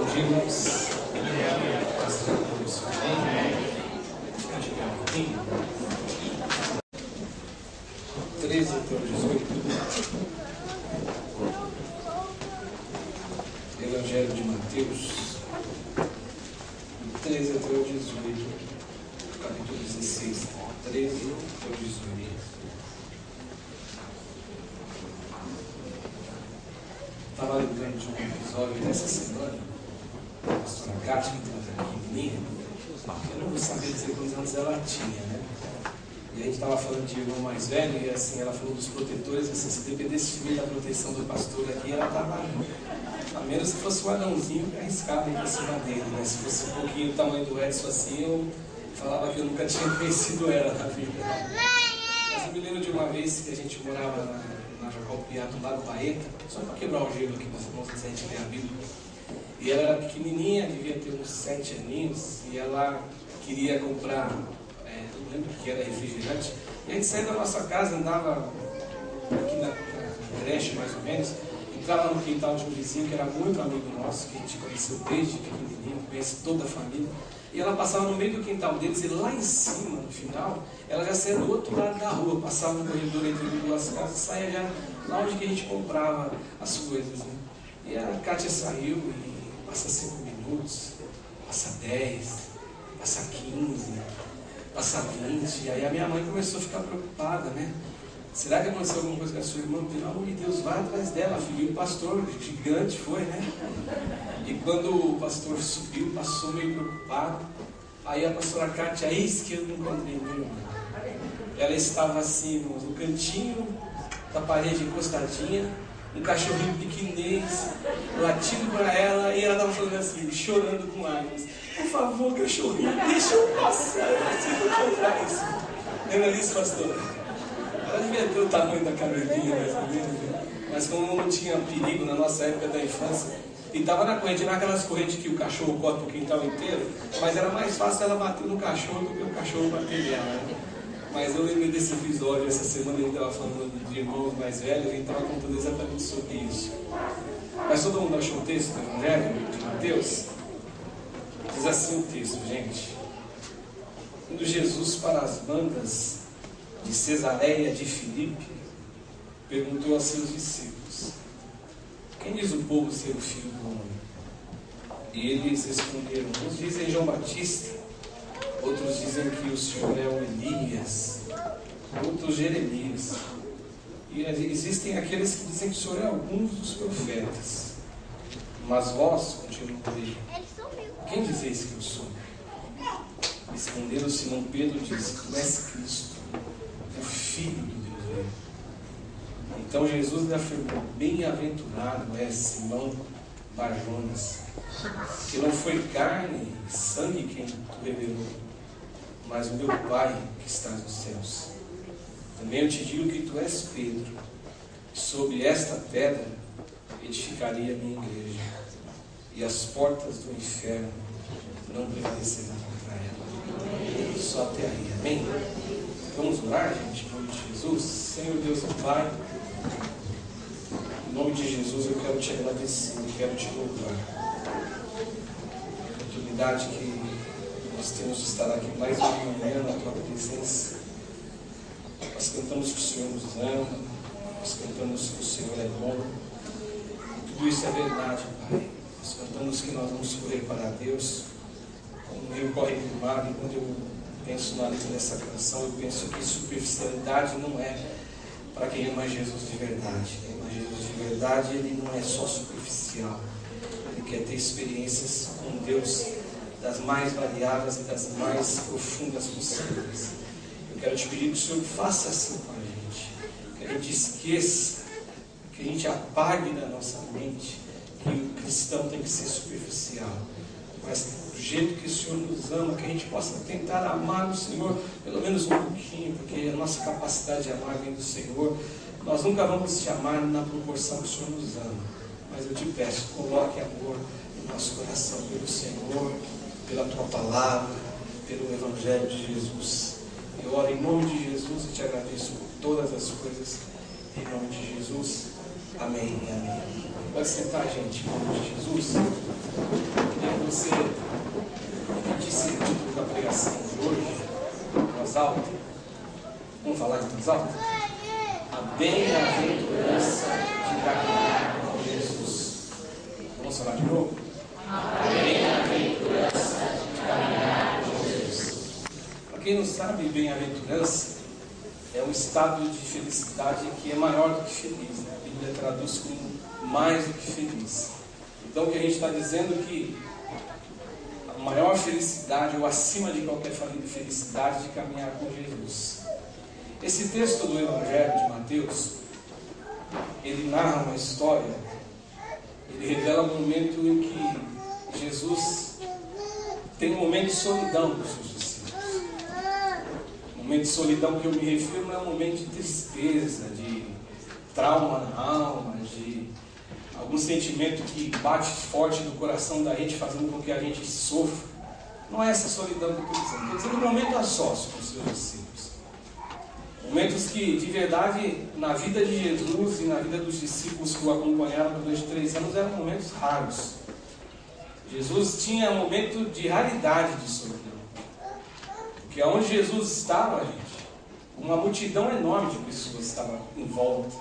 dia, irmãos. Graças a Deus. Amém. Fica de pé um pouquinho. 13 até o 18. Evangelho de Mateus. 13 até o 18. Capítulo 16. 13 até o 18. Estava lembrando de um episódio dessa semana, a pastora Cátia, que estava aqui menina, eu não vou saber dizer quantos anos ela tinha, né? E a gente estava falando de irmão mais velho, e assim, ela falou dos protetores, assim, se dependesse de mim da proteção do pastor aqui, ela estava, a menos que fosse um anãozinho que arriscava em cima dele, né? Se fosse um pouquinho o tamanho do Edson assim, eu falava que eu nunca tinha conhecido ela na vida. Mas eu me lembro de uma vez que a gente morava na Jacob Piato, lá do Baeta, só para quebrar o gelo aqui, meus irmãos, antes a gente ler a Bíblia. E ela era pequenininha, devia ter uns 7 aninhos, e ela queria comprar, não lembro o que era, refrigerante. E a gente saía da nossa casa, andava aqui na creche mais ou menos, entrava no quintal de um vizinho que era muito amigo nosso, que a gente conheceu desde pequenininho, conhece toda a família. E ela passava no meio do quintal deles, e lá em cima, no final, ela já saía do outro lado da rua, passava no corredor entre duas casas, saía já lá onde que a gente comprava as coisas, né? E a Cátia saiu e passa 5 minutos, passa 10, passa 15, passa 20, e aí a minha mãe começou a ficar preocupada, né? Será que aconteceu alguma coisa com a sua irmã? Pelo amor de Deus, vai atrás dela, filho. E o pastor gigante foi, né? E quando o pastor subiu, passou meio preocupado. Aí a pastora Cátia, eis que eu não encontrei minha irmã. Ela estava assim, no cantinho da parede encostadinha, um cachorrinho pequenês, latindo para ela, e ela estava falando assim, chorando com lágrimas. Por favor, cachorrinho, deixa eu passar, eu preciso encontrar isso. Lembra disso, pastora? Ela devia ter o tamanho da cabelinha, mais ou menos, né? Mas como não tinha perigo na nossa época da infância, e estava na corrente, não aquelas correntes que o cachorro corta o quintal inteiro, mas era mais fácil ela bater no cachorro do que o cachorro bater nela, né? Mas eu lembrei desse episódio, essa semana a gente estava falando de irmãos mais velhos, a gente estava contando exatamente sobre isso. Mas todo mundo achou o texto do Evangelho de Mateus? Diz assim o texto, gente. Indo Jesus para as bandas de Cesareia de Filipe, perguntou a seus discípulos: quem diz o povo ser o filho do homem? E eles responderam: uns dizem João Batista, outros dizem que o Senhor é o Elias, outros Jeremias, e existem aqueles que dizem que o Senhor é alguns dos profetas. Mas vós, continuou ele, quem dizeis que eu sou? Respondendo Simão Pedro, disse: tu és Cristo, o Filho do Deus vivo. Então Jesus lhe afirmou: bem-aventurado és Simão Barjonas, que não foi carne e sangue quem tu revelou, mas o meu Pai que está nos céus. Também eu te digo que tu és Pedro, e sobre esta pedra edificaria a minha igreja, e as portas do inferno não prevalecerão contra ela. Só até aí, amém? Vamos orar, gente, em nome de Jesus. Senhor Deus e Pai, em nome de Jesus eu quero te agradecer, eu quero te louvar. A oportunidade que nós temos de estar aqui mais uma manhã na tua presença. Nós cantamos que o Senhor nos ama, nós cantamos que o Senhor é bom. E tudo isso é verdade, Pai. Nós cantamos que nós vamos correr para Deus, como o rio corre para o mar, e quando eu penso na letra dessa canção, eu penso que superficialidade não é para quem ama Jesus de verdade. Quem ama Jesus de verdade, ele não é só superficial. Ele quer ter experiências com Deus das mais variadas e das mais profundas possíveis. Eu quero te pedir que o Senhor faça assim com a gente. Que a gente esqueça, que a gente apague da nossa mente que o cristão tem que ser superficial. Mas do jeito que o Senhor nos ama, que a gente possa tentar amar o Senhor pelo menos um pouquinho, porque a nossa capacidade de amar vem do Senhor. Nós nunca vamos te amar na proporção que o Senhor nos ama, mas eu te peço, coloque amor em nosso coração pelo Senhor, pela tua palavra, pelo Evangelho de Jesus. Eu oro em nome de Jesus e te agradeço por todas as coisas, em nome de Jesus. Amém e amém. Pode sentar, gente, em nome de Jesus. falar de mais alto? A bem-aventurança de caminhar com Jesus. Vamos falar de novo? A bem-aventurança de caminhar com Jesus. Para quem não sabe, bem-aventurança é um estado de felicidade que é maior do que feliz, né? A Bíblia traduz como mais do que feliz. Então o que a gente está dizendo é que a maior felicidade, ou acima de qualquer felicidade, de caminhar com Jesus. Esse texto do Evangelho de Mateus, ele narra uma história, ele revela um momento em que Jesus tem um momento de solidão com seus discípulos. O momento de solidão que eu me refiro não é um momento de tristeza, de trauma na alma, de algum sentimento que bate forte no coração da gente, fazendo com que a gente sofra. Não é essa solidão que eu estou dizendo. Estou dizendo um momento a sós com os seus discípulos. Momentos que, de verdade, na vida de Jesus e na vida dos discípulos que o acompanharam durante 3 anos, eram momentos raros. Jesus tinha um momento de raridade de solidão. Porque onde Jesus estava, gente, uma multidão enorme de pessoas estava em volta.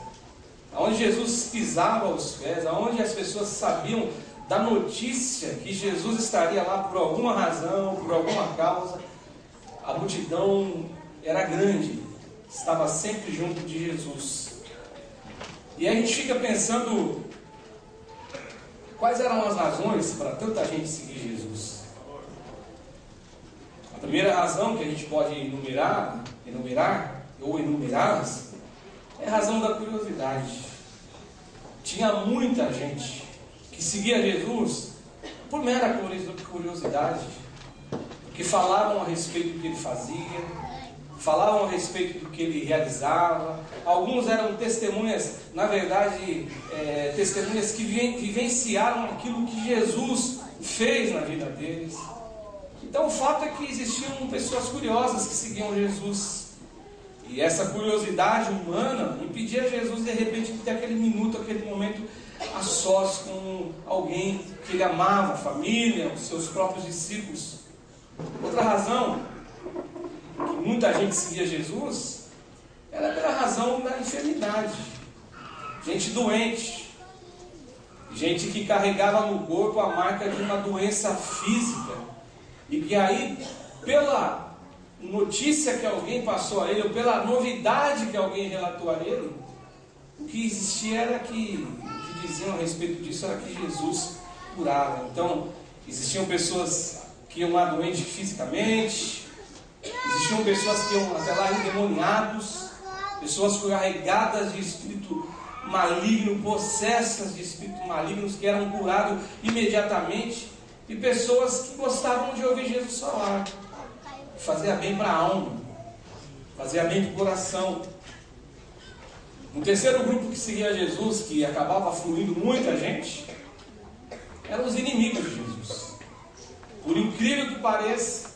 Onde Jesus pisava os pés, onde as pessoas sabiam da notícia que Jesus estaria lá por alguma razão, por alguma causa, a multidão era grande, estava sempre junto de Jesus. E aí a gente fica pensando, quais eram as razões para tanta gente seguir Jesus? A primeira razão que a gente pode enumerá-las, é a razão da curiosidade. Tinha muita gente que seguia Jesus por mera curiosidade, porque falavam a respeito do que ele fazia, falavam a respeito do que ele realizava. Alguns eram testemunhas, na verdade, testemunhas que vivenciaram aquilo que Jesus fez na vida deles. Então o fato é que existiam pessoas curiosas que seguiam Jesus. E essa curiosidade humana impedia Jesus, de repente, de ter aquele minuto, aquele momento a sós com alguém que ele amava, a família, os seus próprios discípulos. Outra razão que muita gente seguia Jesus era pela razão da enfermidade. Gente doente, gente que carregava no corpo a marca de uma doença física, e que aí, pela notícia que alguém passou a ele, ou pela novidade que alguém relatou a ele, o que existia era que, o que diziam a respeito disso era que Jesus curava. Então, existiam pessoas que iam lá doentes fisicamente, existiam pessoas que iam até lá endemoniados, pessoas carregadas de espírito maligno, possessas de espíritos malignos, que eram curados imediatamente, e pessoas que gostavam de ouvir Jesus falar. Fazia bem para a alma, fazia bem para o coração. Um terceiro grupo que seguia Jesus, que acabava fluindo muita gente, eram os inimigos de Jesus. Por incrível que pareça,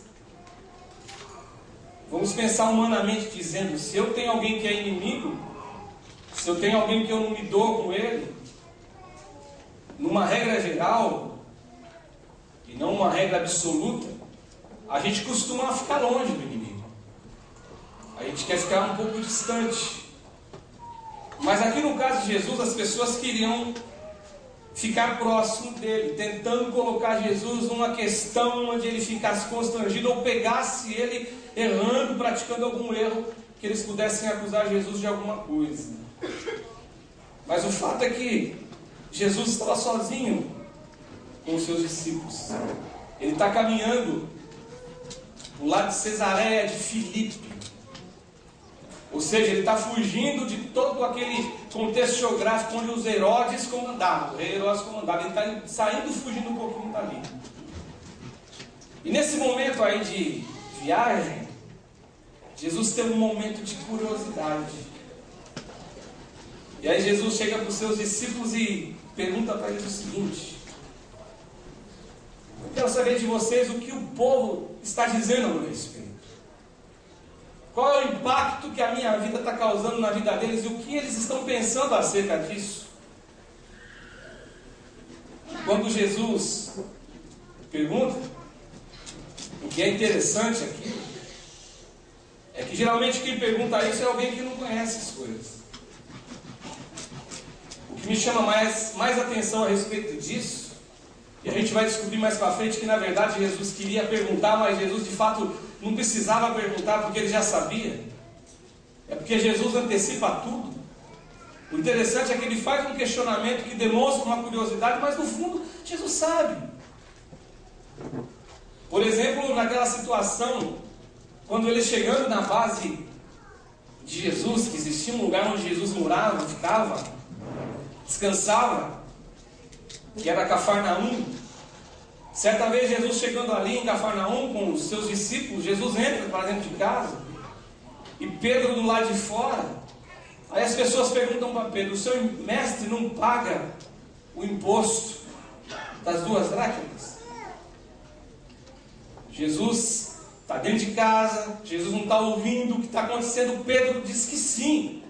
vamos pensar humanamente dizendo, se eu tenho alguém que é inimigo, se eu tenho alguém que eu não me dou com ele, numa regra geral, e não uma regra absoluta, a gente costuma ficar longe do inimigo. A gente quer ficar um pouco distante. Mas aqui no caso de Jesus, as pessoas queriam ficar próximo dele, tentando colocar Jesus numa questão onde ele ficasse constrangido, ou pegasse ele errando, praticando algum erro, que eles pudessem acusar Jesus de alguma coisa. Mas o fato é que Jesus estava sozinho com os seus discípulos. Ele está caminhando do lado de Cesareia de Filipe. Ou seja, ele está fugindo de todo aquele contexto geográfico onde os Herodes comandavam. O rei Herodes comandava. Ele está saindo, fugindo um pouquinho dali. E nesse momento aí de viagem, Jesus tem um momento de curiosidade. E aí Jesus chega para os seus discípulos e pergunta para eles o seguinte: eu quero saber de vocês o que o povo está dizendo a meu respeito. Qual é o impacto que a minha vida está causando na vida deles e o que eles estão pensando acerca disso? Quando Jesus pergunta, o que é interessante aqui é que geralmente quem pergunta isso é alguém que não conhece as coisas. O que me chama mais atenção a respeito disso, e a gente vai descobrir mais para frente que na verdade Jesus queria perguntar, mas Jesus de fato não precisava perguntar porque ele já sabia. É porque Jesus antecipa tudo. O interessante é que ele faz um questionamento que demonstra uma curiosidade, mas no fundo Jesus sabe. Por exemplo, naquela situação, quando ele chegando na base de Jesus, que existia um lugar onde Jesus morava, ficava, descansava, que era Cafarnaum. Certa vez Jesus chegando ali em Cafarnaum com os seus discípulos, Jesus entra para dentro de casa e Pedro do lado de fora. Aí as pessoas perguntam para Pedro: o seu mestre não paga o imposto das 2 dracmas? Jesus está dentro de casa, Jesus não está ouvindo o que está acontecendo. Pedro diz que sim,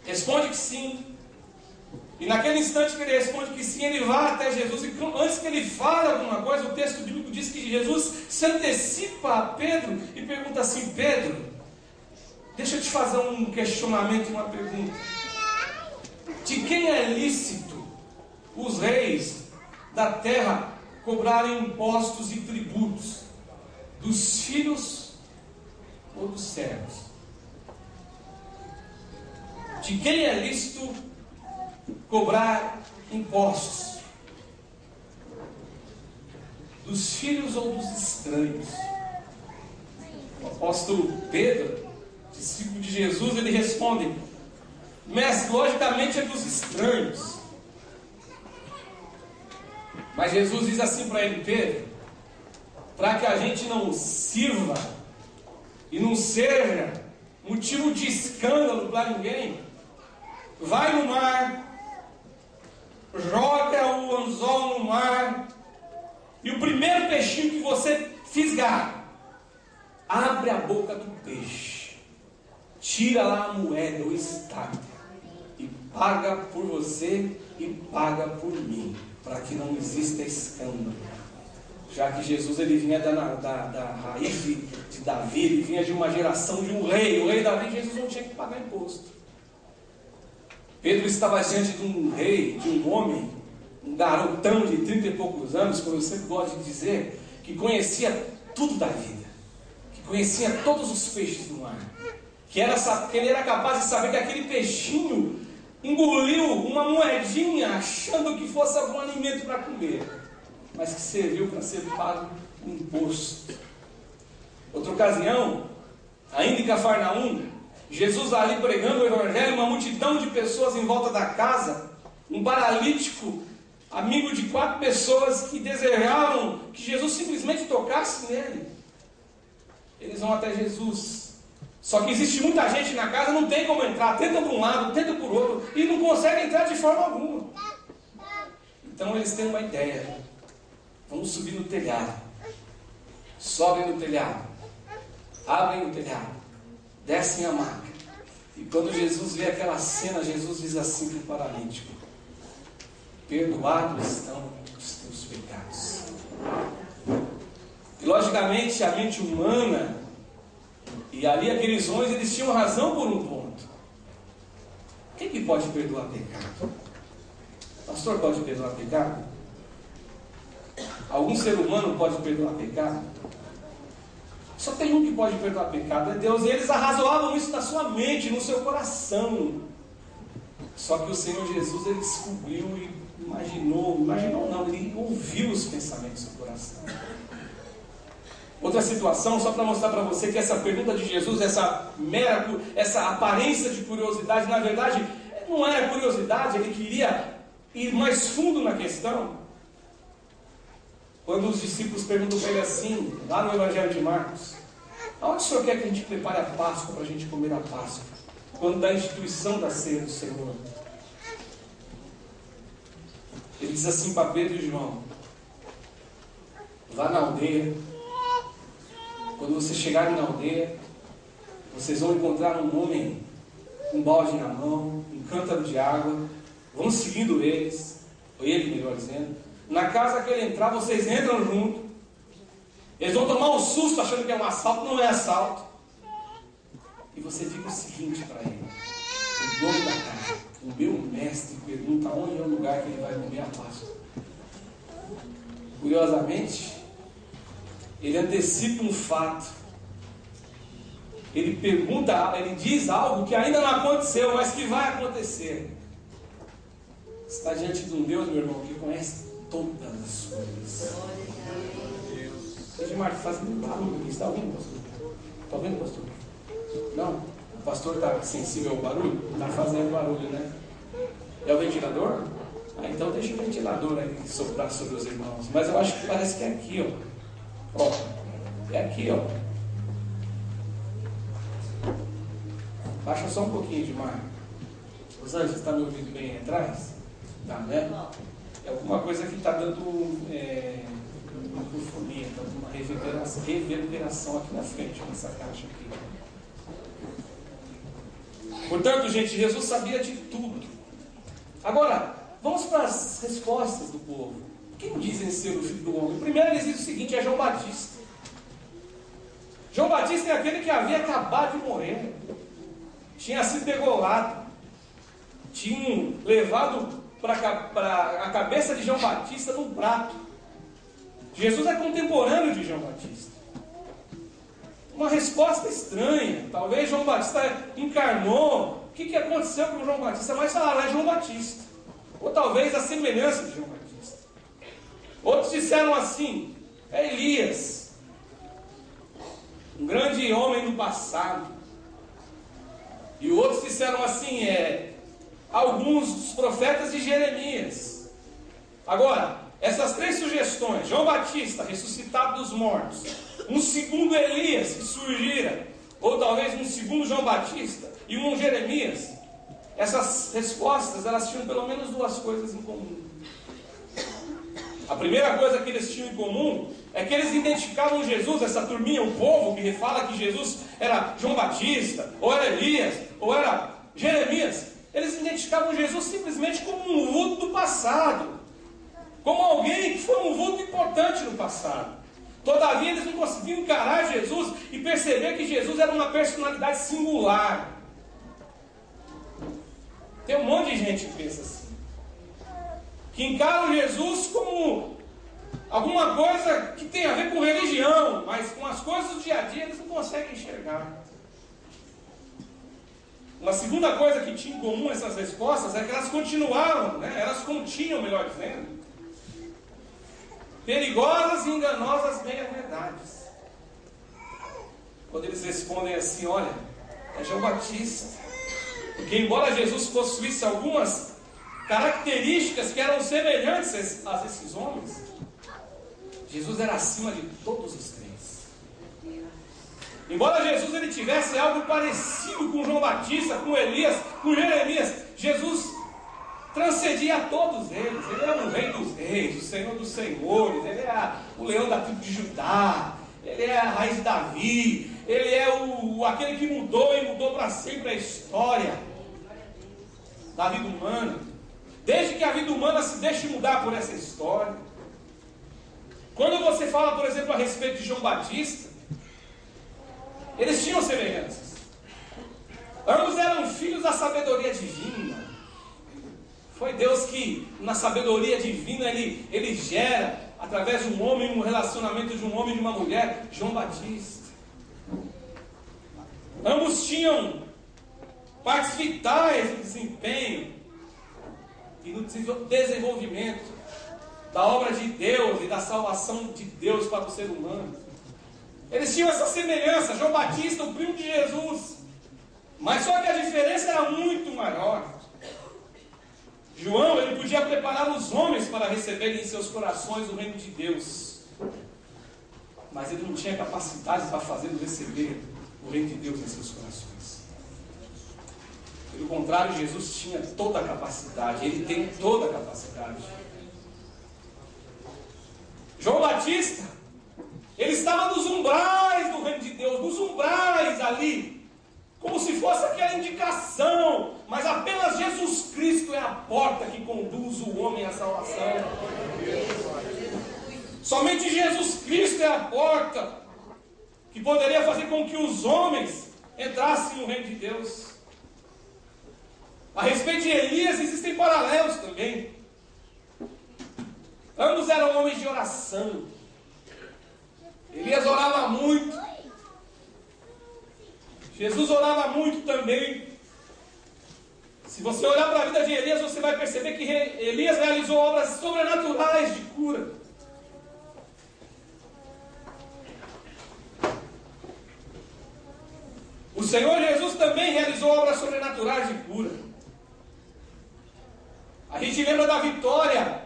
responde que sim. E naquele instante que ele responde que sim, ele vai até Jesus, e antes que ele fale alguma coisa, o texto bíblico diz que Jesus se antecipa a Pedro e pergunta assim: Pedro, deixa eu te fazer um questionamento e uma pergunta. De quem é lícito os reis da terra cobrarem impostos e tributos? Dos filhos ou dos servos? De quem é lícito cobrar impostos? Dos filhos ou dos estranhos? O apóstolo Pedro, discípulo de Jesus, ele responde: mestre, logicamente é dos estranhos. Mas Jesus diz assim para ele: Pedro, para que a gente não sirva e não seja motivo de escândalo para ninguém, vai no mar, joga o anzol no mar, e o primeiro peixinho que você fisgar, abre a boca do peixe, tira lá a moeda, o estádio, e paga por você e paga por mim, para que não exista escândalo. Já que Jesus ele vinha da raiz de Davi, ele vinha de uma geração de um rei. O rei Davi, Jesus não tinha que pagar imposto. Pedro estava diante de um rei, de um homem, um garotão de 30 e poucos anos, como eu sempre gosto de dizer, que conhecia tudo da vida, que conhecia todos os peixes do mar, que ele era capaz de saber que aquele peixinho engoliu uma moedinha achando que fosse algum alimento para comer, mas que serviu para ser pago um imposto. Outra ocasião, ainda em Cafarnaum, Jesus ali pregando o evangelho, uma multidão de pessoas em volta da casa, um paralítico, amigo de 4 pessoas que desejavam que Jesus simplesmente tocasse nele. Eles vão até Jesus. Só que existe muita gente na casa, não tem como entrar, tenta por um lado, tenta por outro, e não consegue entrar de forma alguma. Então eles têm uma ideia: vamos subir no telhado. Sobem no telhado, abrem o telhado, descem a maca. E quando Jesus vê aquela cena, Jesus diz assim para o paralítico: perdoados estão os teus pecados. E logicamente a mente humana, e ali aqueles homens, eles tinham razão por um ponto. Quem que pode perdoar pecado? O pastor pode perdoar pecado? Algum ser humano pode perdoar pecado? Só tem um que pode perdoar pecado, é Deus. E eles arrazoavam isso na sua mente, no seu coração. Só que o Senhor Jesus, ele descobriu e imaginou não, ele ouviu os pensamentos do coração. Outra situação, só para mostrar para você que essa pergunta de Jesus, essa aparência de curiosidade, na verdade, não era curiosidade, ele queria ir mais fundo na questão. Quando os discípulos perguntam para ele assim, lá no Evangelho de Marcos: aonde o Senhor quer que a gente prepare a Páscoa para a gente comer a Páscoa? Quando da instituição da ceia do Senhor. Ele diz assim para Pedro e João: vá na aldeia. Quando vocês chegarem na aldeia, vocês vão encontrar um homem com um balde na mão, um cântaro de água. Vão seguindo eles, ou ele melhor dizendo. Na casa que ele entrar, vocês entram junto. Eles vão tomar um susto achando que é um assalto. Não é assalto. E você diga o seguinte para ele: o dono da casa, o meu mestre, pergunta onde é o lugar que ele vai comer a Páscoa. Curiosamente, ele antecipa um fato. Ele pergunta, ele diz algo que ainda não aconteceu, mas que vai acontecer. Você está diante de um Deus, meu irmão, que conhece todas as coisas. Seja Marcos, fazendo barulho aqui. Está ouvindo, pastor? Está ouvindo, pastor? Não? O pastor está sensível ao barulho? Está fazendo barulho, né? É o ventilador? Ah, então deixa o ventilador aí soprar sobre os irmãos. Mas eu acho que parece que é aqui, ó. Ó, é aqui, ó. Baixa só um pouquinho de mar. Os anjos, está me ouvindo bem aí atrás? Tá, né? É alguma coisa que está dando uma microfonia, está dando uma reverberação aqui na frente, nessa caixa aqui. Portanto, gente, Jesus sabia de tudo. Agora, vamos para as respostas do povo. Quem dizem ser o Filho do Homem? Primeiro eles dizem o seguinte: é João Batista. João Batista é aquele que havia acabado de morrer. Tinha sido degolado. Tinham levado para a cabeça de João Batista num prato. Jesus é contemporâneo de João Batista. Uma resposta estranha. Talvez João Batista encarnou. O que aconteceu com João Batista? Mas falaram, é João Batista. Ou talvez a semelhança de João Batista. Outros disseram assim, é Elias, um grande homem do passado. E outros disseram assim, alguns dos profetas de Jeremias. Agora, essas três sugestões, João Batista, ressuscitado dos mortos, um segundo Elias que surgira, ou talvez um segundo João Batista e um Jeremias, essas respostas, elas tinham pelo menos duas coisas em comum. A primeira coisa que eles tinham em comum é que eles identificavam Jesus, essa turminha, o povo que fala que Jesus era João Batista, ou era Elias, ou era Jeremias. Eles identificavam Jesus simplesmente como um vulto do passado, como alguém que foi um vulto importante no passado. Todavia eles não conseguiam encarar Jesus e perceber que Jesus era uma personalidade singular. Tem um monte de gente que pensa assim, que encaram Jesus como alguma coisa que tem a ver com religião, mas com as coisas do dia a dia eles não conseguem enxergar. Uma segunda coisa que tinha em comum essas respostas é que elas continuavam, elas continham, melhor dizendo, perigosas e enganosas meia-verdades. Quando eles respondem assim, olha, é João Batista. Porque embora Jesus possuísse algumas características que eram semelhantes a esses homens, Jesus era acima de todos os três. Embora Jesus ele tivesse algo parecido com João Batista, com Elias, com Jeremias, Jesus transcendia a todos eles. Ele era o rei dos reis, o senhor dos senhores, ele é o leão da tribo de Judá, ele é a raiz de Davi, ele é aquele que mudou e mudou para sempre a história da vida humana. Desde que a vida humana se deixe mudar por essa história. Quando você fala, por exemplo, a respeito de João Batista, eles tinham semelhanças. Ambos eram filhos da sabedoria divina. Foi Deus que, na sabedoria divina, ele gera, através de um homem, um relacionamento de um homem e de uma mulher, João Batista. Ambos tinham partes vitais no desempenho e no desenvolvimento da obra de Deus e da salvação de Deus para o ser humano. Eles tinham essa semelhança. João Batista, o primo de Jesus, mas só que a diferença era muito maior. João, ele podia preparar os homens para receberem em seus corações o reino de Deus, mas ele não tinha capacidade para fazê-los receber o reino de Deus em seus corações. Pelo contrário, Jesus tinha toda a capacidade, ele tem toda a capacidade. João Batista, ele estava nos umbrais do reino de Deus, nos umbrais ali, como se fosse aquela indicação, mas apenas Jesus Cristo é a porta que conduz o homem à salvação. Somente Jesus Cristo é a porta que poderia fazer com que os homens entrassem no reino de Deus. A respeito de Elias, existem paralelos também. Ambos eram homens de oração. Elias orava muito. Jesus orava muito também. Se você olhar para a vida de Elias, você vai perceber que Elias realizou obras sobrenaturais de cura. O Senhor Jesus também realizou obras sobrenaturais de cura. A gente lembra da vitória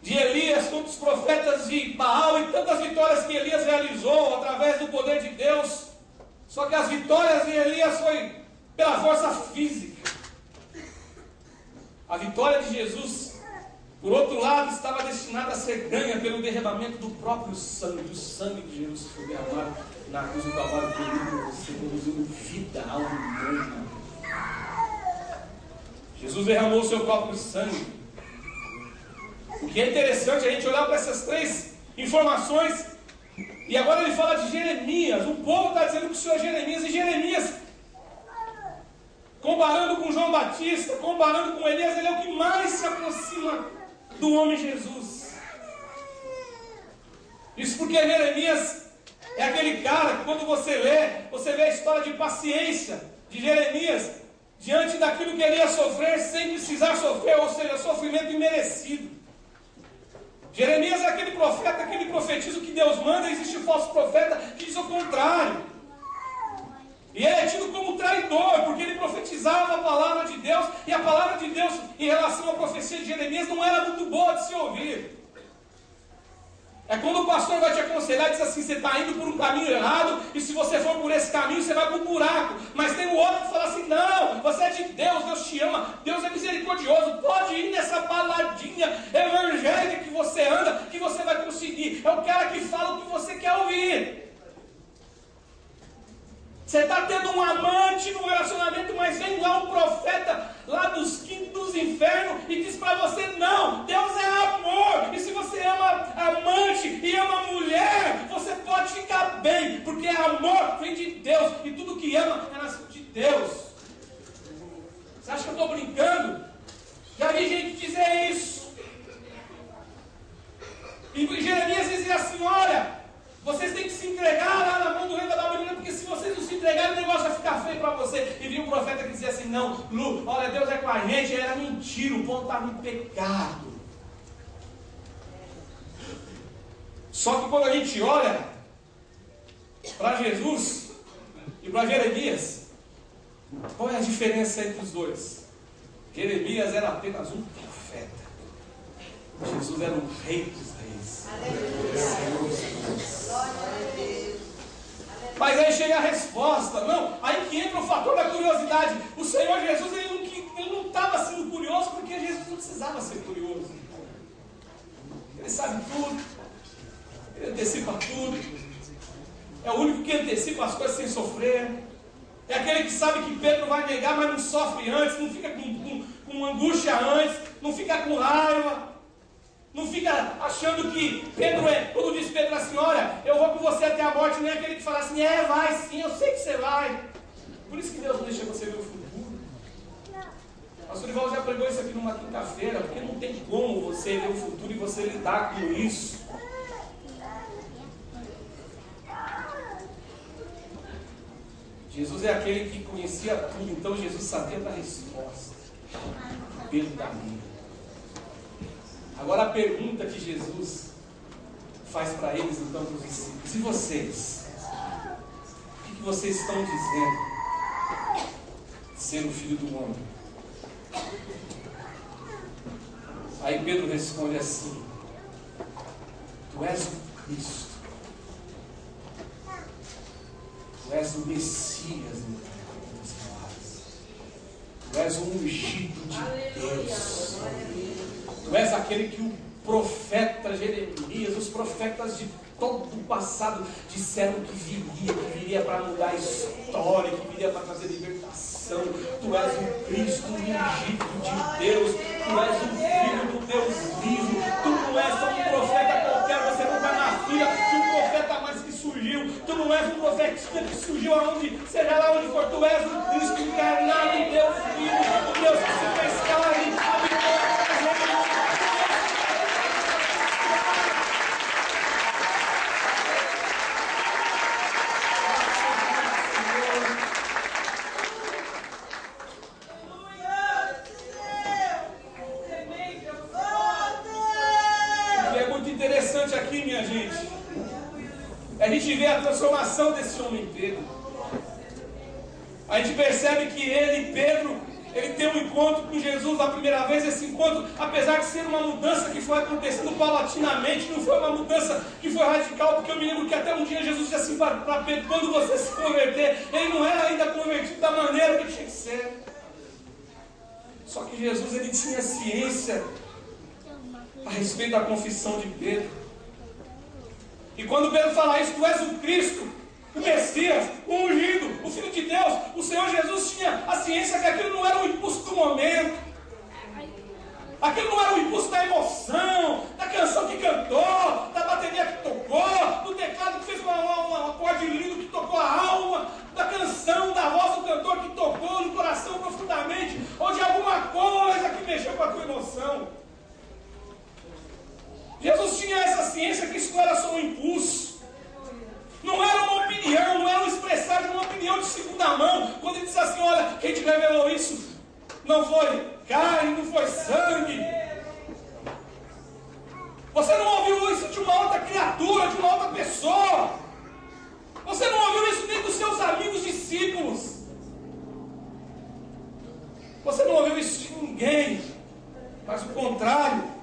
de Elias contra os profetas de Baal e tantas vitórias que Elias realizou através do poder de Deus. Só que as vitórias de Elias foi pela força física. A vitória de Jesus, por outro lado, estava destinada a ser ganha pelo derramamento do próprio sangue, do sangue de Jesus que foi derramado na cruz do Calvário por mim, por você, produzindo vida ao mundo. Jesus derramou o seu próprio sangue. O que é interessante é a gente olhar para essas três informações. E agora ele fala de Jeremias. O povo está dizendo que o Senhor é Jeremias. E Jeremias, comparando com João Batista, comparando com Elias, ele é o que mais se aproxima do homem Jesus. Isso porque Jeremias é aquele cara que quando você vê a história de paciência de Jeremias diante daquilo que ele ia sofrer sem precisar sofrer, ou seja, sofrimento imerecido. Jeremias é aquele profeta que ele profetiza o que Deus manda, e existe um falso profeta que diz o contrário. E ele é tido como traidor, porque ele profetizava a palavra de Deus, e a palavra de Deus em relação à profecia de Jeremias não era muito boa de se ouvir. É quando o pastor vai te aconselhar e diz assim: você está indo por um caminho errado, e se você for por esse caminho, você vai para um buraco. Mas tem o outro que fala assim: não, você é de Deus, Deus te ama, Deus é misericordioso, pode ir nessa baladinha evangélica que você anda, que você vai conseguir. É o cara que fala o que você quer ouvir. Você está tendo um amante no relacionamento, mas vem lá um profeta lá dos quintos dos infernos e diz para você: não, Deus é amor, e se você ama amante e ama mulher, você pode ficar bem, porque amor vem de Deus, e tudo que ama é nascido de Deus. Você acha que eu estou brincando? Já vi gente dizer isso. E Jeremias dizia assim: olha, vocês têm que se entregar lá na mão do rei da Babilônia, porque se vocês não se entregarem, o negócio vai ficar feio para você. E vinha um profeta que dizia assim: não, Lu, olha, Deus é com a gente. Era mentira, o povo estava em pecado. Só que quando a gente olha para Jesus e para Jeremias, qual é a diferença entre os dois? Jeremias era apenas um profeta. Jesus era um rei dos reis. Mas aí chega a resposta. Não, aí que entra o fator da curiosidade. O Senhor Jesus, ele não estava sendo curioso, porque Jesus não precisava ser curioso. Ele sabe tudo, ele antecipa tudo, é o único que antecipa as coisas sem sofrer. É aquele que sabe que Pedro vai negar, mas não sofre antes, não fica com angústia antes, não fica com raiva, não fica achando que Pedro é, quando diz Pedro assim: olha, eu vou com você até a morte, nem é aquele que fala assim: vai sim, eu sei que você vai. Por isso que Deus não deixa você ver o futuro. O pastor Ivaldo já pregou isso aqui numa quinta-feira, porque não tem como você ver o futuro e você lidar com isso. Jesus é aquele que conhecia tudo, então Jesus sabia da resposta. Pedro da minha. Agora a pergunta que Jesus faz para eles, então, para os discípulos: e vocês? O que vocês estão dizendo ser o Filho do Homem? Aí Pedro responde assim: tu és o Cristo. Tu és o Messias, em outras palavras. Tu és o ungido de Deus. Tu és aquele que o profeta Jeremias, os profetas de todo o passado disseram que viria para mudar a história, que viria para trazer libertação. Tu és o Cristo ungido de Deus. Tu és o Filho do Deus vivo. Tu não és só um profeta qualquer, você não está na fila de um profeta mais que surgiu. Tu não és um profetinho caristia que surgiu aonde, seja lá onde for, tu és o Cristo encarnado, o Deus vivo, o Deus que se fez carne, habitou entre nós. Aqui, minha gente, a gente vê a transformação desse homem Pedro. A gente percebe que ele, Pedro, ele tem um encontro com Jesus a primeira vez. Esse encontro, apesar de ser uma mudança que foi acontecendo paulatinamente, não foi uma mudança que foi radical, porque eu me lembro que até um dia Jesus disse assim para Pedro: quando você se converter, ele não era ainda convertido da maneira que tinha que ser. Só que Jesus, ele tinha ciência a respeito da confissão de Pedro. E quando Pedro fala isso: tu és o Cristo, o Messias, o ungido, o Filho de Deus, o Senhor Jesus tinha a ciência que aquilo não era o impulso do momento, aquilo não era o impulso da emoção, da canção que cantou, da bateria que tocou, do teclado que fez um acorde lindo que tocou a alma, da canção, da voz do cantor que tocou no coração profundamente, ou de alguma coisa que mexeu com a tua emoção. Jesus tinha essa ciência que isso não era só um impulso, não era uma opinião, não era um expressar de uma opinião de segunda mão. Quando ele disse assim: olha, quem te revelou isso não foi carne, não foi sangue. Você não ouviu isso de uma outra criatura, de uma outra pessoa. Você não ouviu isso nem dos seus amigos discípulos. Você não ouviu isso de ninguém, mas o contrário.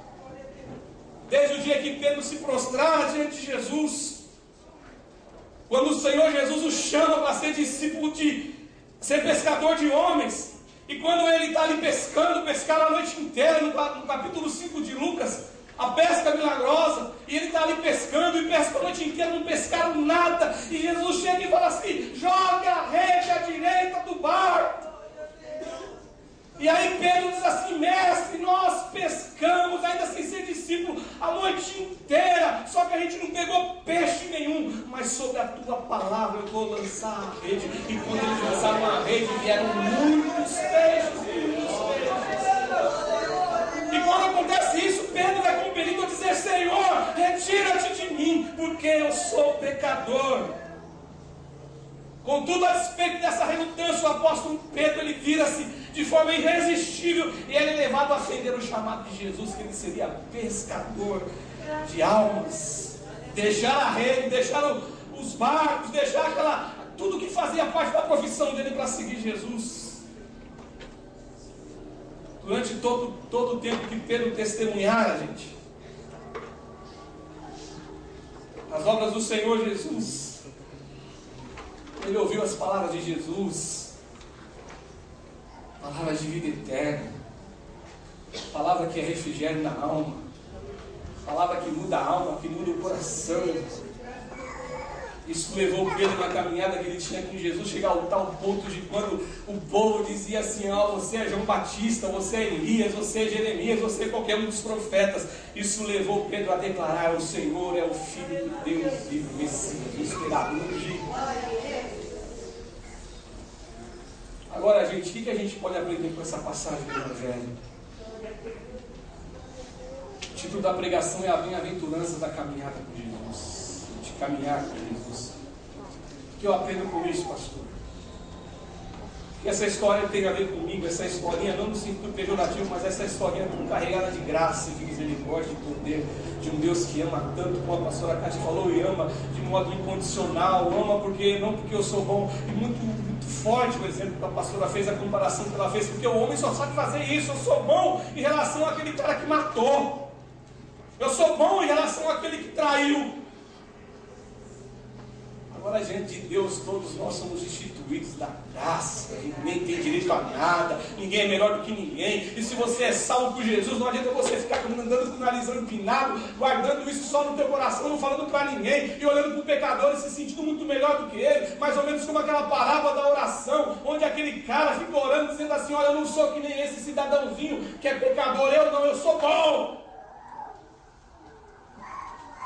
Desde o dia que Pedro se prostrara diante de Jesus, quando o Senhor Jesus o chama para ser discípulo, de ser pescador de homens, e quando ele está ali pescaram a noite inteira, no capítulo 5 de Lucas, a pesca milagrosa, e ele está ali pescando, e pesca a noite inteira, não pescaram nada, e Jesus chega e fala assim: joga a rede à direita do barco. E aí Pedro diz assim: mestre, nós pescamos, ainda sem ser discípulo, a noite inteira, só que a gente não pegou peixe nenhum, mas sobre a tua palavra eu vou lançar a rede. E quando eles lançaram a rede, vieram muitos peixes. E quando acontece isso, Pedro é compelido a dizer: Senhor, retira-te de mim, porque eu sou pecador. Contudo, a despeito dessa relutância, o apóstolo Pedro, ele vira-se de forma irresistível, e ele é levado a atender o chamado de Jesus, que ele seria pescador de almas. Deixar a rede, deixar os barcos, deixar tudo que fazia parte da profissão dele para seguir Jesus. Durante todo o tempo que Pedro testemunhara, gente, as obras do Senhor Jesus, ele ouviu as palavras de Jesus, palavras de vida eterna, palavra que é refrigério na alma, palavra que muda a alma, que muda o coração. Isso levou Pedro na caminhada que ele tinha com Jesus, chegar ao tal ponto de quando o povo dizia assim: você é João Batista, você é Elias, você é Jeremias, você é qualquer um dos profetas. Isso levou Pedro a declarar: o Senhor é o Filho de Deus vivo, Messias, o esperado, ungido. Agora, gente, o que a gente pode aprender com essa passagem do Evangelho? O título da pregação é a bem-aventurança da caminhada com Jesus. De caminhar com Jesus. O que eu aprendo com isso, pastor? Que essa história tem a ver comigo, essa historinha, não no sentido pejorativo, mas essa historinha carregada de graça, de misericórdia, de poder, de um Deus que ama tanto, como a pastora Cátia falou, e ama de modo incondicional, ama não porque eu sou bom, e muito forte, por exemplo, que a pastora fez, a comparação que ela fez, porque o homem só sabe fazer isso. Eu sou bom em relação àquele cara que matou, eu sou bom em relação àquele que traiu. Agora, diante de Deus, todos nós somos instituídos da graça. Ninguém tem direito a nada, ninguém é melhor do que ninguém. E se você é salvo por Jesus, não adianta você ficar andando com o nariz empinado, guardando isso só no teu coração, não falando para ninguém, e olhando para o pecador e se sentindo muito melhor do que ele. Mais ou menos como aquela parábola da oração, onde aquele cara fica orando, dizendo assim: olha, eu não sou que nem esse cidadãozinho que é pecador, eu sou bom.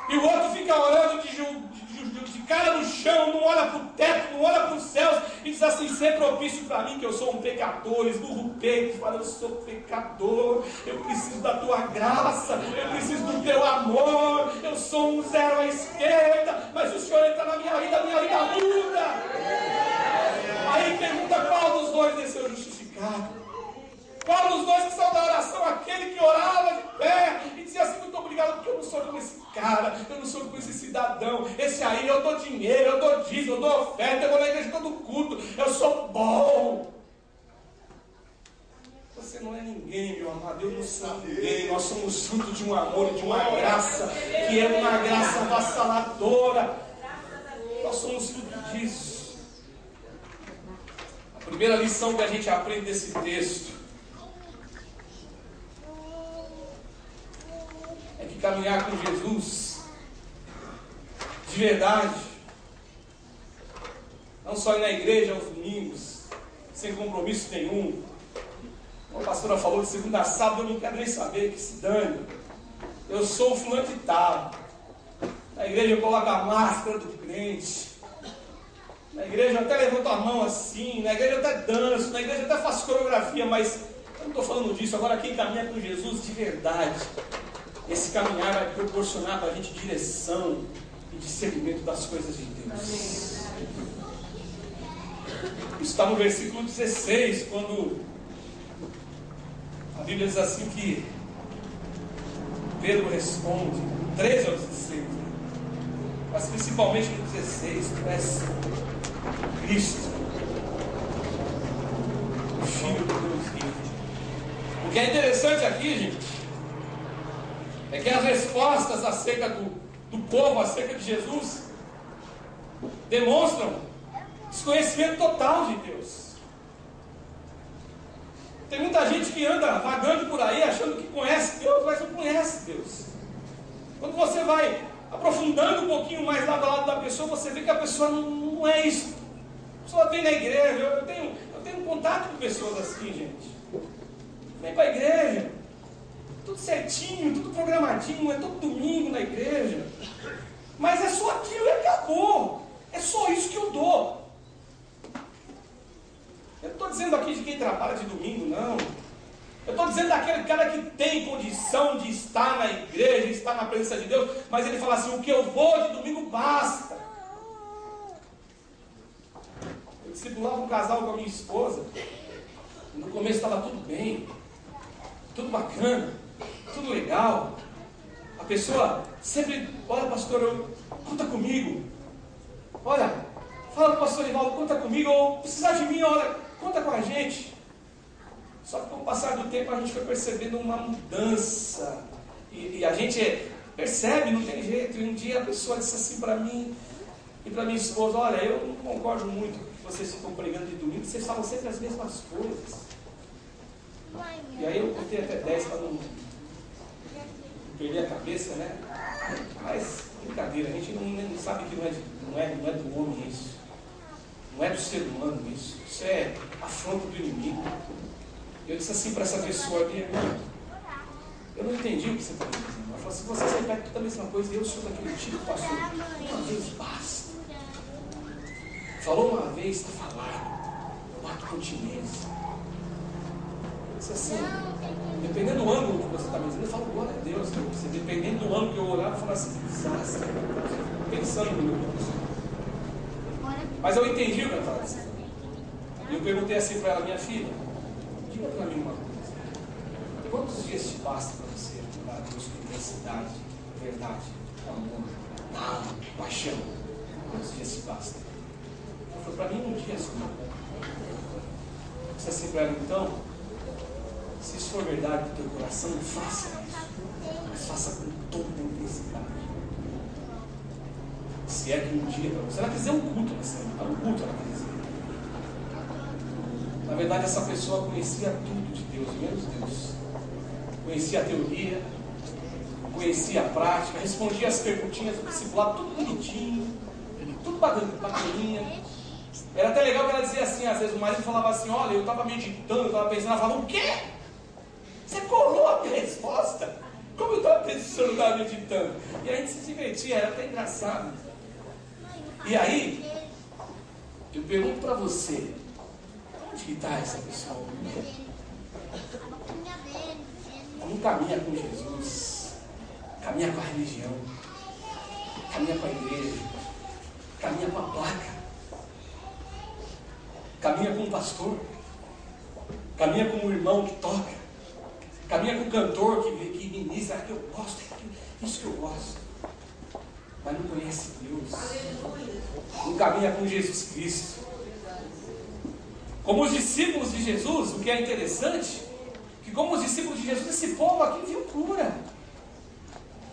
E o outro fica orando de cara no chão, chão, não olha para o teto, não olha para os céus e diz assim: ser propício para mim, que eu sou um pecador, esburra o peito e fala: eu sou pecador, eu preciso da tua graça, eu preciso do teu amor, eu sou um zero à esquerda, mas o Senhor entra na minha vida muda. Aí pergunta: qual dos dois desceu justificado? Qual dos dois que são da oração? Aquele que orava de pé e dizia assim: muito obrigado, porque eu não sou como esse cara, eu não sou como esse cidadão. Esse aí eu dou dinheiro, eu dou dízimo, eu dou oferta, eu vou na igreja todo culto, eu sou bom. Você não é ninguém, meu amado, eu não sou ninguém. Nós somos fruto de um amor e de uma graça, que é uma graça avassaladora. Nós somos fruto disso. A primeira lição que a gente aprende desse texto é que caminhar com Jesus de verdade, não só ir na igreja aos domingos, sem compromisso nenhum. Como a pastora falou, de segunda a sábado eu não quero nem saber, que se dane. Eu sou o fulano de tal. Na igreja eu coloco a máscara do crente. Na igreja eu até levanto a mão assim, na igreja eu até danço, na igreja eu até faço coreografia, mas eu não estou falando disso. Agora, quem caminha com Jesus de verdade, esse caminhar vai proporcionar para a gente direção e discernimento das coisas de Deus. Isso está no versículo 16, quando a Bíblia diz assim que Pedro responde, 13 ao 16, mas principalmente no 16, tu és Cristo, o Filho do Deus vivo. O que é interessante aqui, gente, é que as respostas acerca do povo, acerca de Jesus, demonstram desconhecimento total de Deus. Tem muita gente que anda vagando por aí achando que conhece Deus, mas não conhece Deus. Quando você vai aprofundando um pouquinho mais lado a lado da pessoa, você vê que a pessoa não é isso. A pessoa vem na igreja, eu tenho contato com pessoas assim, gente. Vem para a igreja, tudo certinho, tudo programadinho, é todo domingo na igreja, mas é só aquilo e acabou. É só isso que eu dou. Eu não estou dizendo aqui de quem trabalha de domingo, não. Eu estou dizendo daquele cara que tem condição de estar na igreja, de estar na presença de Deus, mas ele fala assim: o que eu vou de domingo basta. Eu discipulava um casal com a minha esposa. No começo estava tudo bem, tudo bacana, tudo legal. A pessoa sempre: olha, pastor, conta comigo. Olha, fala para o pastor Rivaldo, conta comigo. Ou precisar de mim, olha, conta com a gente. Só que com o passar do tempo a gente foi percebendo uma mudança. E a gente percebe, não tem jeito. E um dia a pessoa disse assim para mim e para minha esposa: olha, eu não concordo muito com o que vocês ficam pregando de domingo, vocês falam sempre as mesmas coisas. E aí eu contei até 10 para não perder a cabeça, né? Mas brincadeira, a gente não sabe que não é do homem isso. Não é do ser humano isso. Isso é afronta do inimigo. Eu disse assim para essa pessoa: minha irmã, eu não entendi o que você está dizendo. Ela falou assim: você repete tudo a mesma coisa e eu sou daquele tipo, pastor. Uma vez basta. Falou uma vez, está falado. Eu bato continência. Eu disse assim: dependendo do ângulo que você está me dizendo, eu falo glória a Deus. Você, dependendo do ângulo que eu olhar, eu falo assim: desastre. Pensando no meu Deus. Mas eu entendi o que ela estava dizendo. E eu perguntei assim para ela: minha filha, diga para mim uma coisa. Quantos dias te basta para você adorar a Deus com intensidade, verdade, amor, paixão? Quantos dias te basta? Ela falou: para mim um dia só. Eu disse assim para ela: então, se isso for verdade do teu coração, não faça isso. Mas faça com toda a intensidade. Se é que um dia para você, ela quer dizer um culto, um culto ela quer dizer. Na verdade, essa pessoa conhecia tudo de Deus, menos Deus. Conhecia a teoria, conhecia a prática, respondia as perguntinhas do discipulado, tudo bonitinho, tudo bacaninha. Era até legal que ela dizia assim, às vezes o marido falava assim: olha, eu estava meditando, eu estava pensando. Ela falava: o quê? Você colou a minha resposta? Como eu estava pensando, eu estava meditando? E a gente se divertia, era até engraçado. E aí, eu pergunto para você, onde que está essa pessoa? Não caminha com Jesus, caminha com a religião, caminha com a igreja, caminha com a placa, caminha com o pastor, caminha com o irmão que toca, caminha com o cantor que ministra, que eu gosto, isso que eu gosto, mas não conhece Deus, não caminha com Jesus Cristo. Como os discípulos de Jesus, o que é interessante, que como os discípulos de Jesus, esse povo aqui viu cura.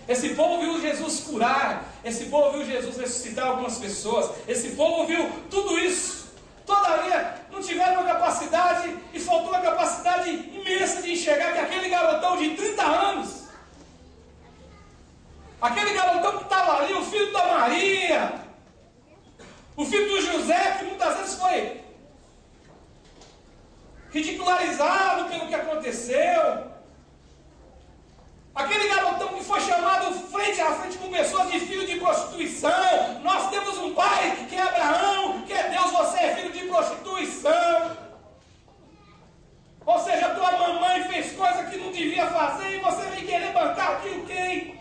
Esse povo viu Jesus curar, esse povo viu Jesus ressuscitar algumas pessoas, esse povo viu tudo isso. Todavia, não tiveram uma capacidade, e faltou uma capacidade imensa de enxergar que aquele garotão de 30 anos, aquele garotão que estava ali, o filho da Maria, o filho do José, que muitas vezes foi ridicularizado pelo que aconteceu, aquele garotão que foi chamado frente a frente com pessoas de filho de prostituição. Nós temos um pai que é Abraão, que é Deus, você é filho de prostituição. Ou seja, tua mamãe fez coisa que não devia fazer e você vem querer bancar aquilo quem?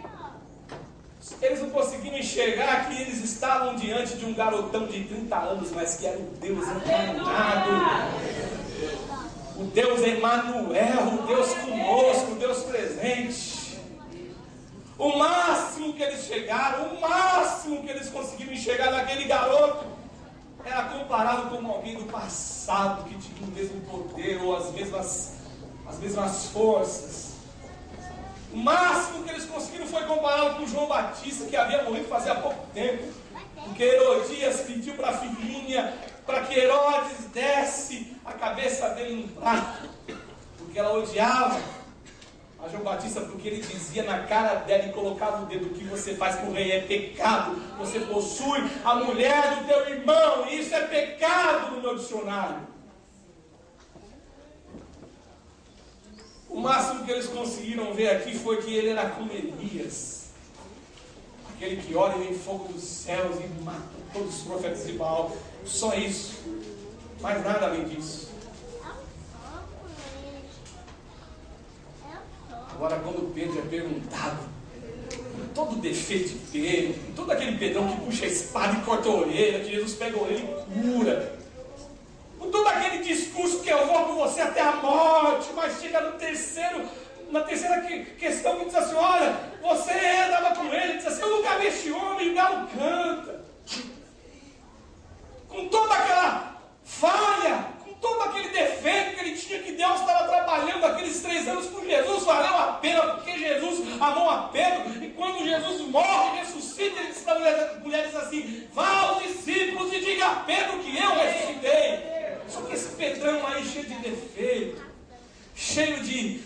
Eles não conseguiam enxergar que eles estavam diante de um garotão de 30 anos, mas que era o Deus encarnado. O Deus Emanuel, o Deus conosco, o Deus presente. O máximo que eles chegaram, o máximo que eles conseguiram enxergar naquele garoto era comparado com alguém do passado que tinha o mesmo poder ou as mesmas forças. O máximo que eles conseguiram foi comparado com João Batista, que havia morrido fazia pouco tempo, porque Herodias pediu para a filhinha, para que Herodes desse a cabeça dele no prato, porque ela odiava a João Batista, porque ele dizia na cara dela e colocava o dedo: o que você faz com o rei é pecado, você possui a mulher do teu irmão, e isso é pecado no meu dicionário. O máximo que eles conseguiram ver aqui foi que ele era como Elias, aquele que ora e vem fogo dos céus e mata todos os profetas de Baal. Só isso, mais nada além disso. Agora, quando Pedro é perguntado, todo o defeito de Pedro, todo aquele Pedrão que puxa a espada e corta a orelha, que Jesus pega a orelha e cura, com todo aquele discurso que eu vou com você até a morte, mas chega na terceira questão que diz assim: olha, você andava com ele, diz assim: eu nunca vi este homem, o galo canta. Com toda aquela falha, com todo aquele defeito que ele tinha, que Deus estava trabalhando aqueles 3 anos com Jesus, valeu a pena, porque Jesus amou a Pedro, e quando Jesus morre, ressuscita, ele diz para a mulher, diz assim: vá aos discípulos e diga a Pedro que eu ressuscitei. Só que esse Pedrão aí, cheio de defeito, cheio de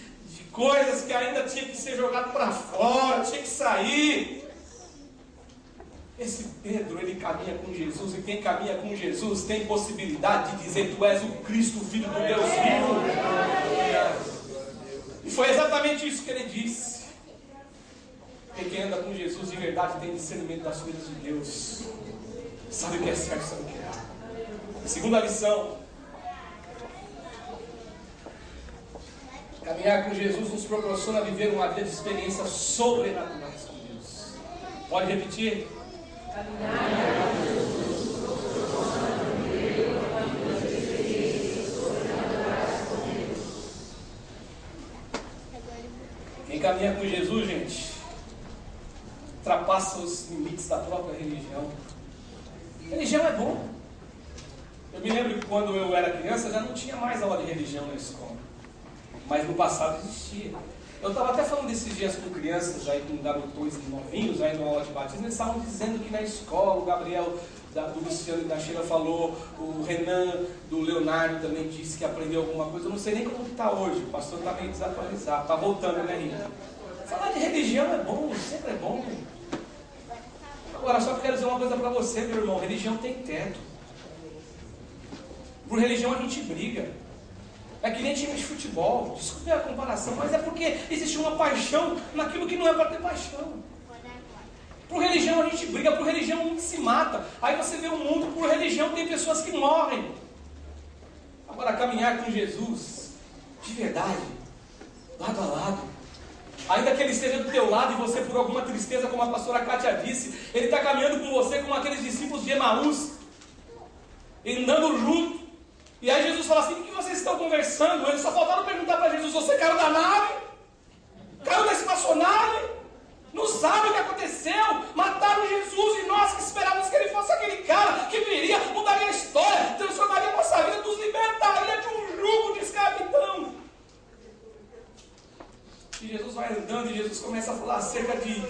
coisas que ainda tinha que ser jogado para fora, tinha que sair. Esse Pedro, ele caminha com Jesus, e quem caminha com Jesus tem possibilidade de dizer: tu és o Cristo, o Filho do Deus vivo. E foi exatamente isso que ele disse. Porque quem anda com Jesus de verdade tem discernimento das coisas de Deus, sabe o que é certo, sabe o que é errado. Segunda lição: caminhar com Jesus nos proporciona viver uma vida de experiências sobrenaturais com Deus. Pode repetir? Caminhar com Jesus nos proporciona viver uma vida de experiências sobrenaturais com Deus. Quem caminha com Jesus, gente, ultrapassa os limites da própria religião. Religião é bom. Eu me lembro que quando eu era criança já não tinha mais aula de religião na escola, mas no passado existia. Eu estava até falando desses dias com crianças, aí, com garotões novinhos, aí numa aula de batismo, eles estavam dizendo que na escola, o Gabriel do Luciano e da Sheila falou, o Renan do Leonardo também disse que aprendeu alguma coisa. Eu não sei nem como está hoje, o pastor está meio desatualizado, está voltando, né, Rita? Falar de religião é bom, sempre é bom. Agora, só quero dizer uma coisa para você, meu irmão: religião tem teto. Por religião a gente briga. É que nem time de futebol. Desculpe a comparação, mas é porque existe uma paixão naquilo que não é para ter paixão. Por religião religião a gente briga, por religião um se mata. Aí você vê o mundo, por religião tem pessoas que morrem. Agora, caminhar com Jesus, de verdade, lado a lado, ainda que ele esteja do teu lado e você por alguma tristeza, como a pastora Kátia disse, ele está caminhando com você como aqueles discípulos de Emaús, andando junto. E aí Jesus fala assim: o que vocês estão conversando? Eles só faltaram perguntar para Jesus: você caiu da nave? Caiu da espaçonave? Não sabe o que aconteceu? Mataram Jesus, e nós que esperávamos que ele fosse aquele cara que viria, mudaria a história, transformaria a nossa vida, nos libertaria de um jugo de escravidão. E Jesus vai andando e Jesus começa a falar acerca de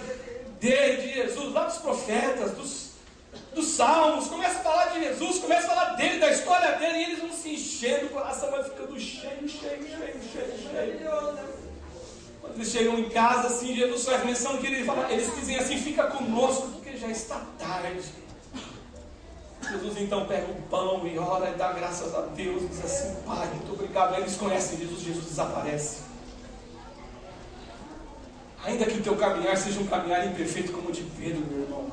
Jesus, lá dos profetas, dos salmos, começa a falar de Jesus, começa a falar dele, da história dele, e eles vão se enchendo, o coração vai ficando cheio. Quando eles chegam em casa, assim, Jesus faz menção que eles dizem assim: fica conosco, porque já está tarde. Jesus então pega o pão e ora e dá graças a Deus, e diz assim: Pai, muito obrigado. Aí eles conhecem Jesus desaparece. Ainda que o teu caminhar seja um caminhar imperfeito como o de Pedro, meu irmão,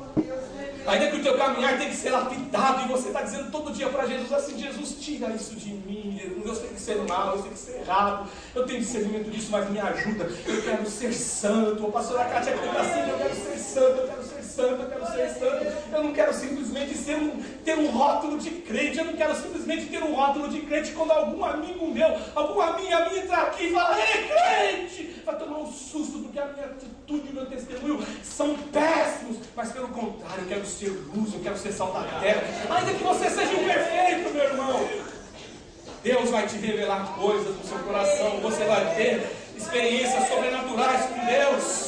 ainda que o teu caminhar tenha que ser lapidado, e você está dizendo todo dia para Jesus assim: Jesus, tira isso de mim, eu sei que ser mal, eu sei que ser errado, eu tenho discernimento disso, mas me ajuda, eu quero ser santo. A pastora Kátia canta assim: eu quero ser santo, eu quero ser santo, eu quero ser santo. Eu não quero simplesmente ter um rótulo de crente, eu não quero simplesmente ter um rótulo de crente quando algum amigo meu, alguma amiga minha entrar aqui e falar: ei, crente, vai tomar um susto, porque a minha atitude e o meu testemunho são péssimos. Mas pelo contrário, eu quero ser luz, eu quero ser sal da terra. Ainda que você seja imperfeito, meu irmão, Deus vai te revelar coisas no seu coração. Você vai ter experiências sobrenaturais com Deus.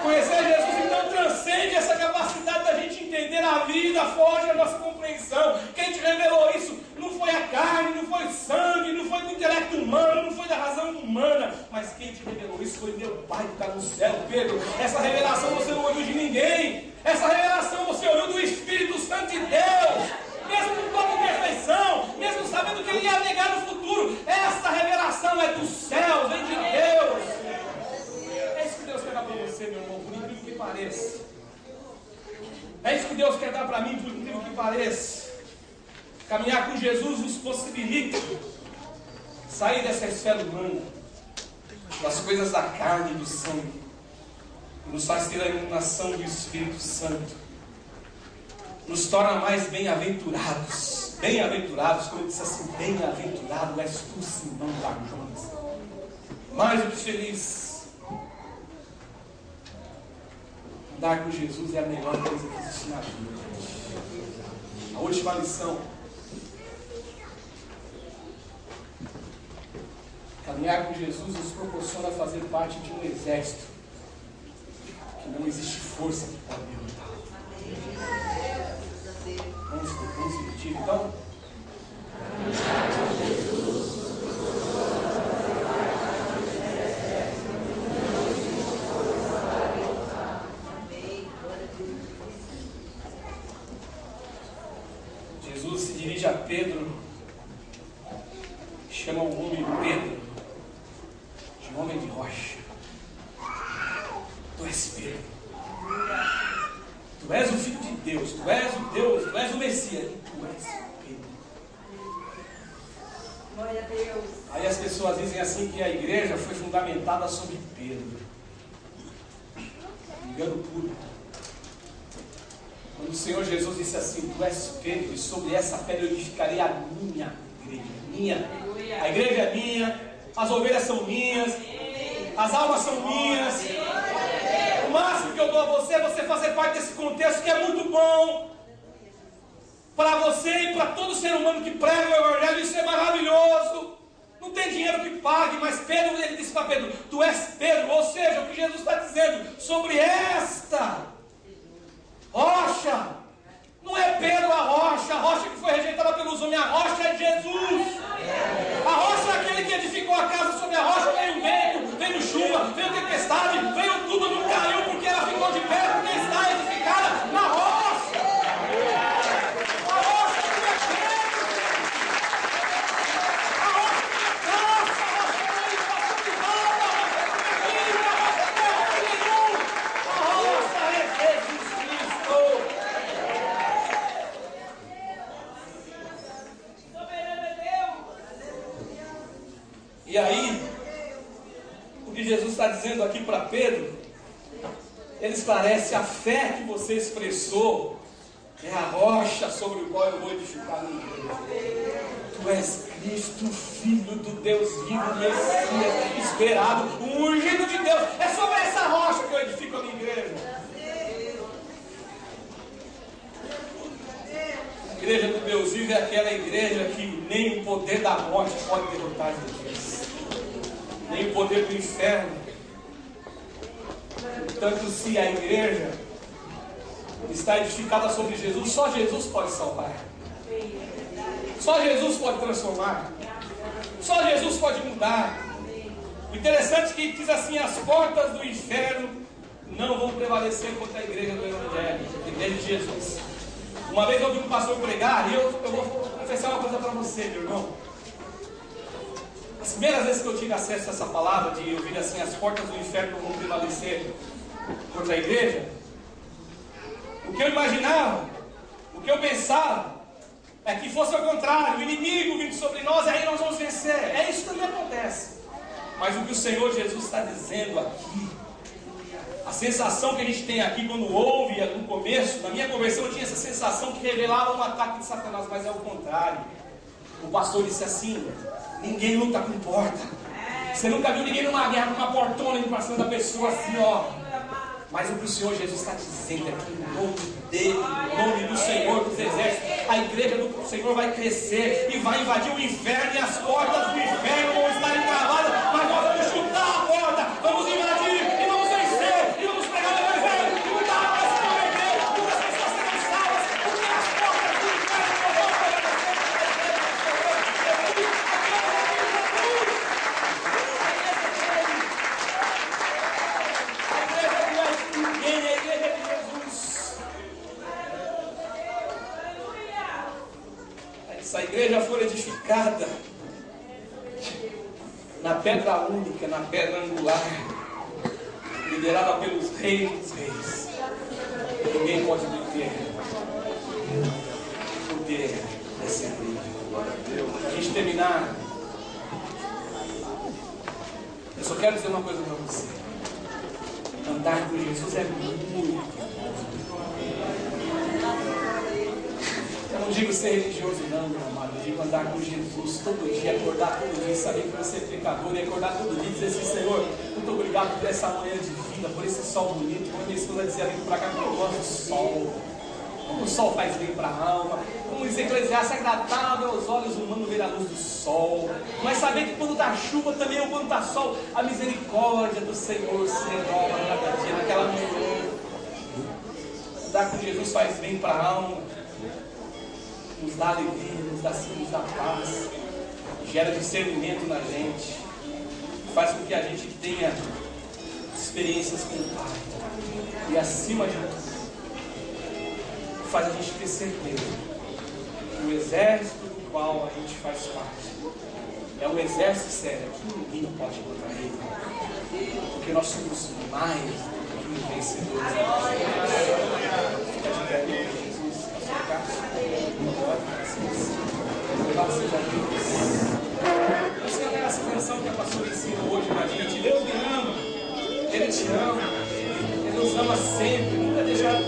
Conhecer Jesus então transcende essa capacidade da gente entender a vida, foge da nossa compreensão. Quem te revelou isso não foi a carne, não foi o sangue, não foi do intelecto humano, não foi da razão humana, mas quem te revelou isso foi meu Pai que está no céu. Pedro, essa revelação você não ouviu de ninguém, essa revelação você ouviu do Espírito Santo de Deus. Mesmo com toda imperfeição, mesmo sabendo que ele ia negar no futuro, essa revelação é do céu, vem de Deus. É isso que Deus quer dar para você, meu irmão, por incrível que pareça. É isso que Deus quer dar para mim, por incrível que pareça. Caminhar com Jesus nos possibilita sair dessa esfera humana, das coisas da carne e do sangue, e nos faz ter a iluminação do Espírito Santo. Nos torna mais bem-aventurados. Bem-aventurados, como ele disse assim: bem-aventurado és tu, Simão Barjonas. Mais do que feliz. Andar com Jesus é a melhor coisa que existe na vida. A última lição: caminhar com Jesus nos proporciona fazer parte de um exército que não existe força que pode derrotar. Vamos repetir então? Jesus se dirige a Pedro, chama o homem Pedro de homem de rocha. Tu és Pedro. Tu és o Filho de Deus, tu és o Deus, tu és o Messias, e tu és Pedro. Glória a Deus. Aí as pessoas dizem assim que a igreja foi fundamentada sobre Pedro. Engano puro. Quando o Senhor Jesus disse assim: tu és Pedro, e sobre essa pedra eu edificarei a minha igreja. Minha. A igreja é minha, as ovelhas são minhas, as almas são minhas. O máximo que eu dou a você é você fazer parte desse contexto que é muito bom para você e para todo ser humano que prega o Evangelho. Isso é maravilhoso. Não tem dinheiro que pague, mas Pedro, ele disse para Pedro: tu és Pedro. Ou seja, o que Jesus está dizendo sobre esta rocha, não é Pedro a rocha que foi rejeitada pelos homens, a rocha é Jesus. A rocha é aquele que edificou a casa. Sobre a rocha veio vento, veio chuva, veio tempestade, veio tudo, não caiu porque ela ficou de pé, porque está edificada na rocha. A rocha não é Pedro, a rocha não é graça, a rocha não é educação privada, a rocha não é Bíblia, a rocha não é homem nenhum. A rocha é dizendo aqui para Pedro, ele esclarece: a fé que você expressou é a rocha sobre o qual eu vou edificar a minha igreja. Tu és Cristo, Filho do Deus vivo, Messias, esperado, o ungido de Deus. É sobre essa rocha que eu edifico a minha igreja. A igreja do Deus vivo é aquela igreja que nem o poder da morte pode derrotar Jesus, nem o poder do inferno. Portanto, se a igreja está edificada sobre Jesus, só Jesus pode salvar, só Jesus pode transformar, só Jesus pode mudar. O interessante é que diz assim: as portas do inferno não vão prevalecer contra a igreja do Evangelho, a igreja de Jesus. Uma vez eu ouvi um pastor pregar, e eu vou confessar uma coisa para você, meu irmão. As primeiras vezes que eu tive acesso a essa palavra, de ouvir assim: as portas do inferno não vão prevalecer contra a igreja, o que eu imaginava, o que eu pensava, é que fosse ao contrário, o inimigo vindo sobre nós, aí nós vamos vencer. É isso que também acontece. Mas o que o Senhor Jesus está dizendo aqui, a sensação que a gente tem aqui quando ouve no começo, na minha conversão eu tinha essa sensação que revelava um ataque de Satanás, mas é o contrário. O pastor disse assim: ninguém luta com porta. Você nunca viu ninguém numa guerra com uma portona indo para cima da pessoa assim, ó. Mas o que o Senhor Jesus está dizendo aqui, em nome dele, em nome do Senhor dos Exércitos, a igreja do Senhor vai crescer e vai invadir o inferno, e as portas do inferno vão estar encravadas, mas nós vamos chutar a porta, vamos invadir e vamos vencer, e vamos pregar o Evangelho, e mudar a nossa igreja, e vocês estão sendo salvas, porque as portas do inferno não vão prevalecer. Se a igreja for edificada na pedra única, na pedra angular, liderada pelos reis dos reis, ninguém pode deter o poder dessa igreja. Para a gente terminar, eu só quero dizer uma coisa para você: andar com Jesus é muito. Eu não digo ser religioso não, meu amado. Eu digo andar com Jesus todo dia, acordar todo dia, saber que você é pecador, e acordar todo dia e dizer assim: Senhor, muito obrigado por essa manhã de vida, por esse sol bonito. Como a minha esposa dizia vindo para cá, que eu gosto do sol. Como o sol faz bem para a alma. Como diz Eclesiastes, é agradável aos olhos humanos ver a luz do sol. Mas saber que quando está chuva também, ou quando está sol, a misericórdia do Senhor se renova cada dia, naquela manhã. Andar com Jesus faz bem para a alma, nos dá alegria, nos dá paz, gera discernimento na gente, faz com que a gente tenha experiências com o Pai, e acima de tudo, faz a gente ter certeza que o exército do qual a gente faz parte é um exército sério, que ninguém pode contra ele, porque nós somos mais do que vencedores. Fica de pé, Jesus, a sua casa. Você é essa canção que a pastora ensina hoje pra gente. Deus me ama, Ele te ama, Ele nos ama sempre, nunca deixará de